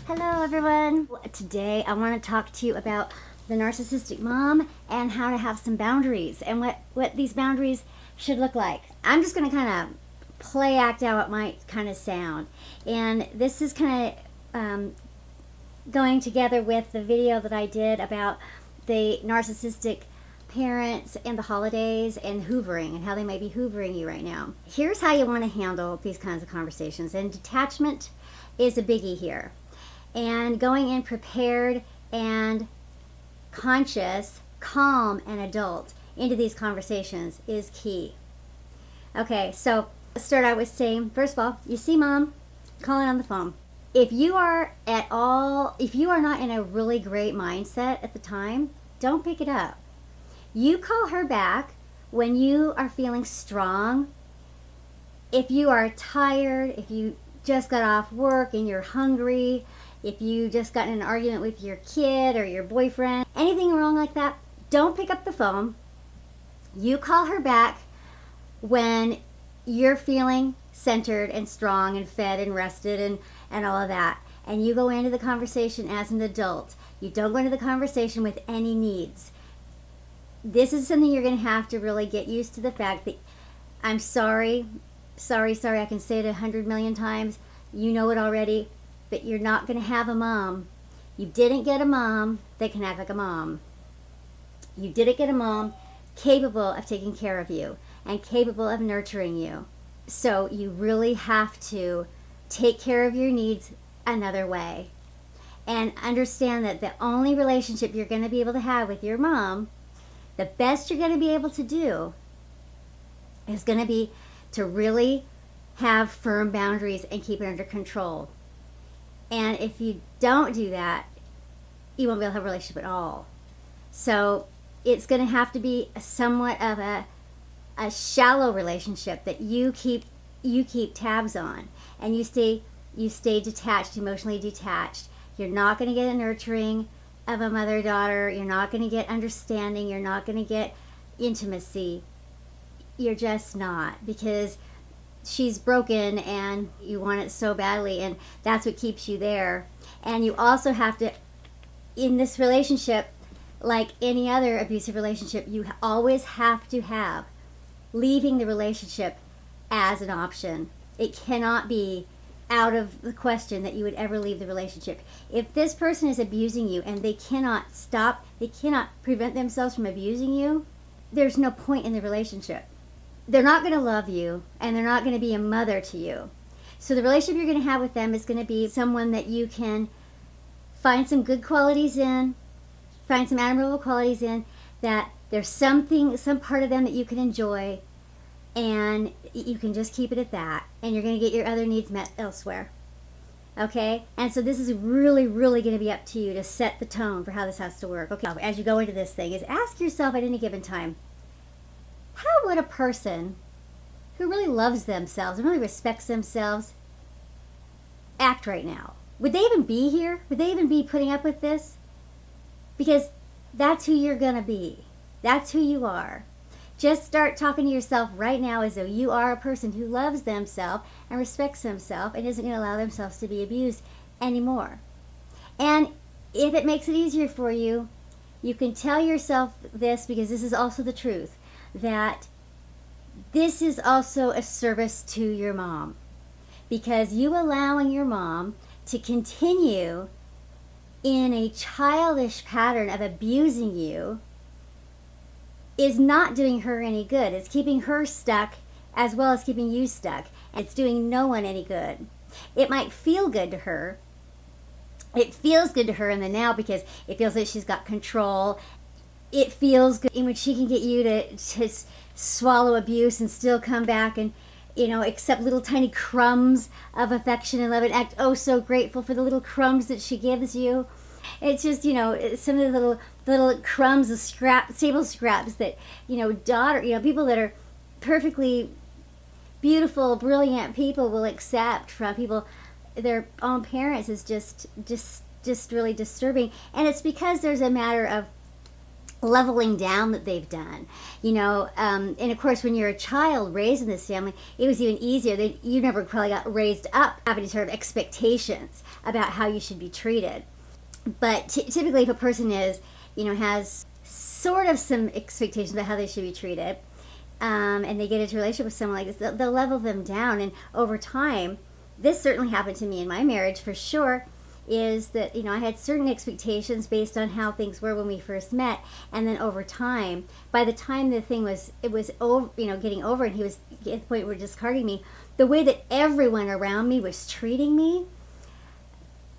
Hello everyone. Today I want to talk to you about the narcissistic mom and how to have some boundaries and what these boundaries should look like. I'm just going to kind of play act out what might kind of sound, and this is kind of going together with the video that I did about the narcissistic parents and the holidays and hoovering and how they may be hoovering you right now. Here's how you want to handle these kinds of conversations, and detachment is a biggie here. And going in prepared and conscious, calm, and adult into these conversations is key. Okay, so let's start out with saying, first of all, you see mom, call it on the phone. If you are not in a really great mindset at the time, don't pick it up. You call her back when you are feeling strong. If you are tired, if you just got off work and you're hungry, if you just got in an argument with your kid or your boyfriend, anything wrong like that, don't pick up the phone. You call her back when you're feeling centered and strong and fed and rested and all of that. And you go into the conversation as an adult. You don't go into the conversation with any needs. This is something you're going to have to really get used to, the fact that I'm sorry, I can say it 100 million times. You know it already. But you're not going to have a mom. You didn't get a mom that can act like a mom. You didn't get a mom capable of taking care of you and capable of nurturing you. So you really have to take care of your needs another way. And understand that the only relationship you're going to be able to have with your mom, the best you're going to be able to do, is going to be to really have firm boundaries and keep it under control. And if you don't do that, you won't be able to have a relationship at all. So it's going to have to be somewhat of a shallow relationship that you keep tabs on, and you stay detached, emotionally detached. You're not going to get a nurturing of a mother-daughter. You're not going to get understanding. You're not going to get intimacy. You're just not, because she's broken and you want it so badly, and that's what keeps you there. And you also have to, in this relationship, like any other abusive relationship, you always have to have leaving the relationship as an option. It cannot be out of the question that you would ever leave the relationship. If this person is abusing you and they cannot prevent themselves from abusing you, there's no point in the relationship. They're not going to love you, and they're not going to be a mother to you. So the relationship you're going to have with them is going to be someone that you can find some good qualities in, find some admirable qualities in, that there's some part of them that you can enjoy, and you can just keep it at that, and you're going to get your other needs met elsewhere. Okay? And so this is really, really going to be up to you to set the tone for how this has to work. Okay, as you go into this thing, is ask yourself at any given time, how would a person who really loves themselves and really respects themselves act right now? Would they even be here? Would they even be putting up with this? Because that's who you're going to be. That's who you are. Just start talking to yourself right now as though you are a person who loves themselves and respects themselves and isn't going to allow themselves to be abused anymore. And if it makes it easier for you, you can tell yourself this, because this is also the truth, that this is also a service to your mom, because you allowing your mom to continue in a childish pattern of abusing you is not doing her any good. It's keeping her stuck as well as keeping you stuck. It's doing no one any good. It might feel good to her. It feels good to her in the now, because it feels like she's got control. It feels good when she can get you to swallow abuse and still come back and, accept little tiny crumbs of affection and love, and act oh so grateful for the little crumbs that she gives you. It's just, some of the little crumbs of table scraps that, people that are perfectly beautiful, brilliant people will accept from people, their own parents, is just really disturbing. And it's because there's a matter of leveling down that they've done, and of course when you're a child raised in this family, it was even easier. You never probably got raised up having any sort of expectations about how you should be treated. But typically if a person has sort of some expectations about how they should be treated, and they get into a relationship with someone like this, they'll level them down. And over time, this certainly happened to me in my marriage for sure, is that, I had certain expectations based on how things were when we first met. And then over time, by the time the thing was over, getting over, and he was at the point where discarding me, the way that everyone around me was treating me,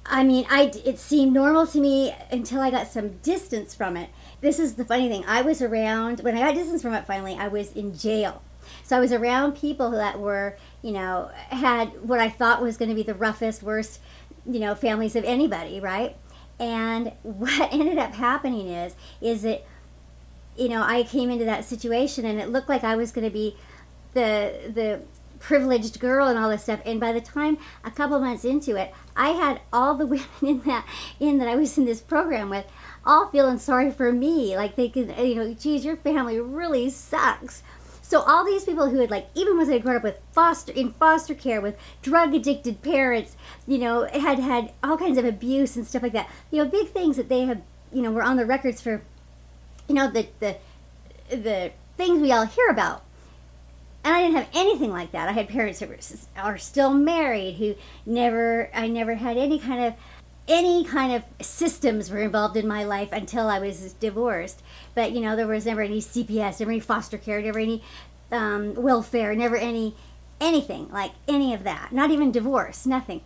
it seemed normal to me until I got some distance from it. This is the funny thing. I was around, when I got distance from it finally, I was in jail. So I was around people that were, had what I thought was going to be the roughest, worst, families of anybody, right? And what ended up happening is that, I came into that situation and it looked like I was going to be the privileged girl and all this stuff. And by the time a couple months into it, I had all the women that I was in this program with all feeling sorry for me. Like they could, geez, your family really sucks. So all these people who had, even ones that had grown up with foster care with drug addicted parents, had all kinds of abuse and stuff like that. Big things that they have, were on the records for, the things we all hear about. And I didn't have anything like that. I had parents who are still married, who I never had any kind of systems were involved in my life until I was divorced. But, there was never any CPS, never any foster care, never any welfare, never anything like any of that. Not even divorce, nothing.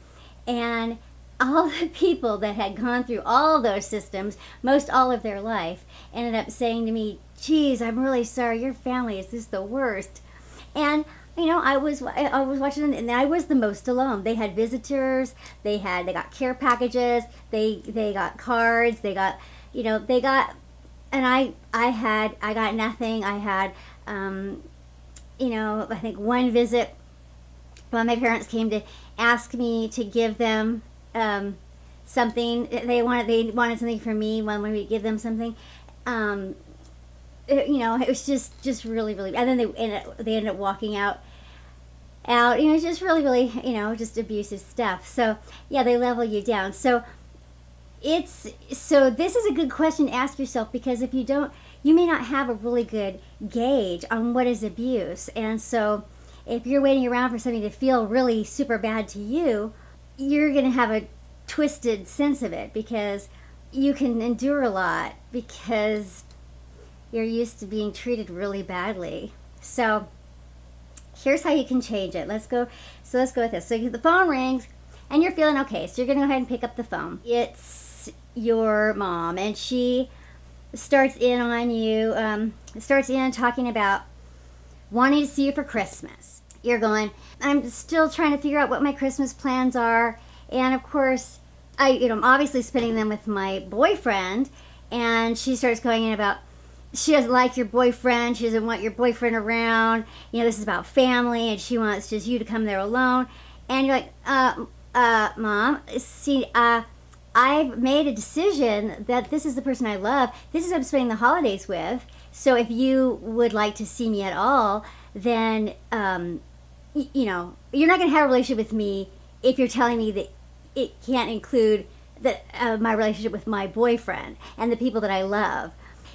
And all the people that had gone through all those systems, most all of their life, ended up saying to me, geez, I'm really sorry, your family is just the worst. And I was watching them, and I was the most alone. They had visitors, they got care packages, they got cards, they got, and I got nothing. I had, I think one visit when my parents came to ask me to give them something. They wanted something from me when we give them something. It was just really, really, and then they ended up walking out, it's just really, really, just abusive stuff. So yeah, they level you down. So this is a good question to ask yourself, because if you don't, you may not have a really good gauge on what is abuse. And so if you're waiting around for something to feel really super bad to you, you're going to have a twisted sense of it, because you can endure a lot because you're used to being treated really badly. So here's how you can change it. Let's go with this. So the phone rings and you're feeling okay. So you're going to go ahead and pick up the phone. It's your mom, and she starts in on you, talking about wanting to see you for Christmas. You're going, I'm still trying to figure out what my Christmas plans are. And of course, I'm obviously spending them with my boyfriend. And she starts going in about, she doesn't like your boyfriend. She doesn't want your boyfriend around. This is about family, and she wants just you to come there alone. And you're like, Mom, see, I've made a decision that this is the person I love. This is who I'm spending the holidays with. So if you would like to see me at all, then, you're not going to have a relationship with me if you're telling me that it can't include my relationship with my boyfriend and the people that I love.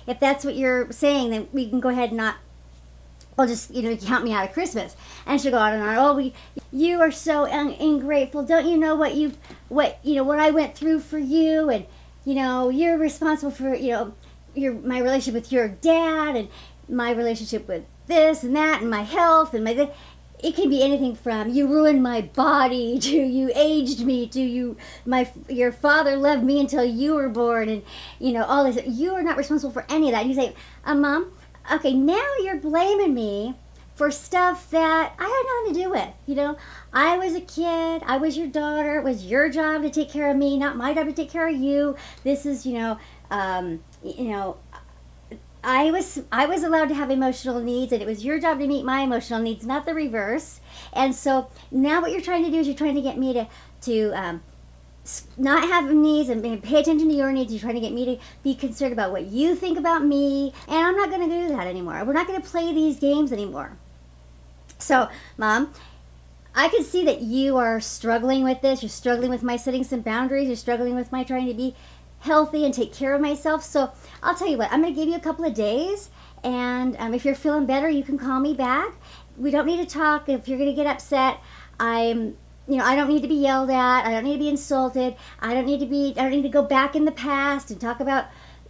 If that's what you're saying, then we can go ahead and I'll just, count me out of Christmas. And she'll go on and on. Oh, you are so ungrateful. Don't you know what I went through for you? And, you're responsible for, my relationship with your dad, and my relationship with this and that, and my health, and it can be anything from you ruined my body to you aged me to your father loved me until you were born, and all this. You are not responsible for any of that. And you say, Mom, okay, now you're blaming me for stuff that I had nothing to do with. I was a kid, I was your daughter, it was your job to take care of me, not my job to take care of you. This is, I was allowed to have emotional needs, and it was your job to meet my emotional needs, not the reverse. And so now what you're trying to do is you're trying to get me to not having needs and pay attention to your needs. You're trying to get me to be concerned about what you think about me. And I'm not going to do that anymore. We're not going to play these games anymore. So, Mom, I can see that you are struggling with this. You're struggling with my setting some boundaries. You're struggling with my trying to be healthy and take care of myself. So I'll tell you what, I'm going to give you a couple of days. And if you're feeling better, you can call me back. We don't need to talk. If you're going to get upset, I don't need to be yelled at. I don't need to be insulted. I don't need to go back in the past and talk about,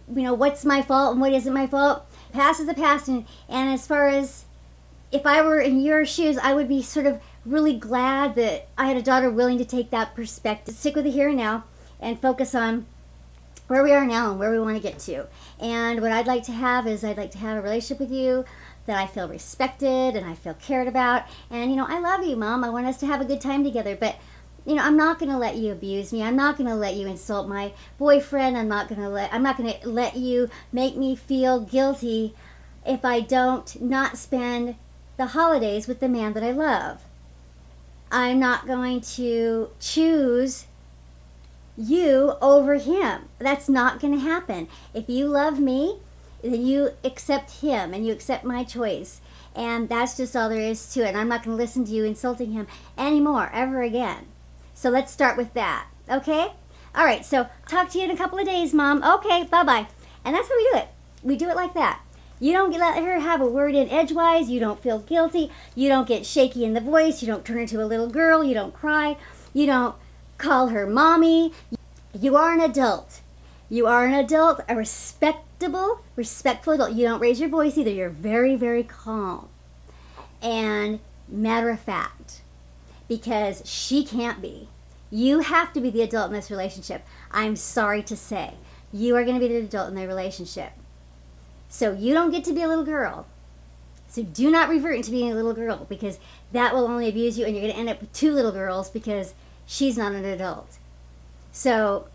what's my fault and what isn't my fault. Past is the past. And as far as if I were in your shoes, I would be sort of really glad that I had a daughter willing to take that perspective. Stick with the here and now and focus on where we are now and where we want to get to. And what I'd like to have is I'd like to have a relationship with you that I feel respected and I feel cared about. And, I love you, Mom. I want us to have a good time together. But, I'm not going to let you abuse me. I'm not going to let you insult my boyfriend. I'm not going to let you make me feel guilty if I don't not spend the holidays with the man that I love. I'm not going to choose you over him. That's not going to happen. If you love me, then you accept him and you accept my choice. And that's just all there is to it. And I'm not going to listen to you insulting him anymore, ever again. So let's start with that, okay? All right, so talk to you in a couple of days, Mom. Okay, bye-bye. And that's how we do it. We do it like that. You don't let her have a word in edgewise. You don't feel guilty. You don't get shaky in the voice. You don't turn into a little girl. You don't cry. You don't call her mommy. You are an adult. You are an adult, a respectful adult. You don't raise your voice either. You're very, very calm and matter of fact, because she can't be. You have to be the adult in this relationship. I'm sorry to say. You are going to be the adult in the relationship. So you don't get to be a little girl. So do not revert into being a little girl, because that will only abuse you and you're going to end up with two little girls because she's not an adult. So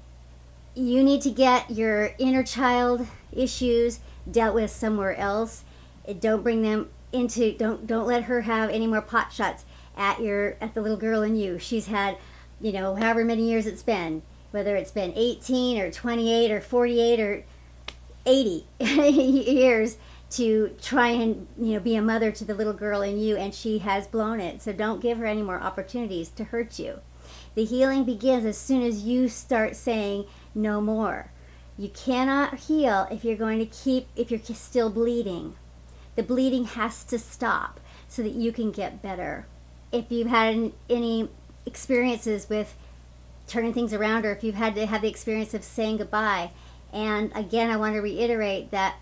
you need to get your inner child issues dealt with somewhere else. Don't bring them into, don't let her have any more pot shots at the little girl in you. She's had, however many years it's been, whether it's been 18 or 28 or 48 or 80 years to try and be a mother to the little girl in you, and she has blown it. So don't give her any more opportunities to hurt you. The healing begins as soon as you start saying no more. You cannot heal if you're still bleeding. The bleeding has to stop so that you can get better. If you've had any experiences with turning things around, or if you've had to have the experience of saying goodbye, and again, I want to reiterate that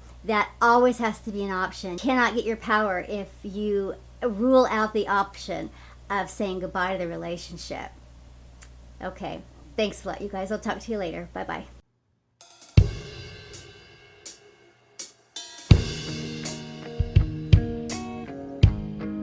always has to be an option. You cannot get your power if you rule out the option of saying goodbye to the relationship. Okay, thanks a lot, you guys. I'll talk to you later. Bye-bye.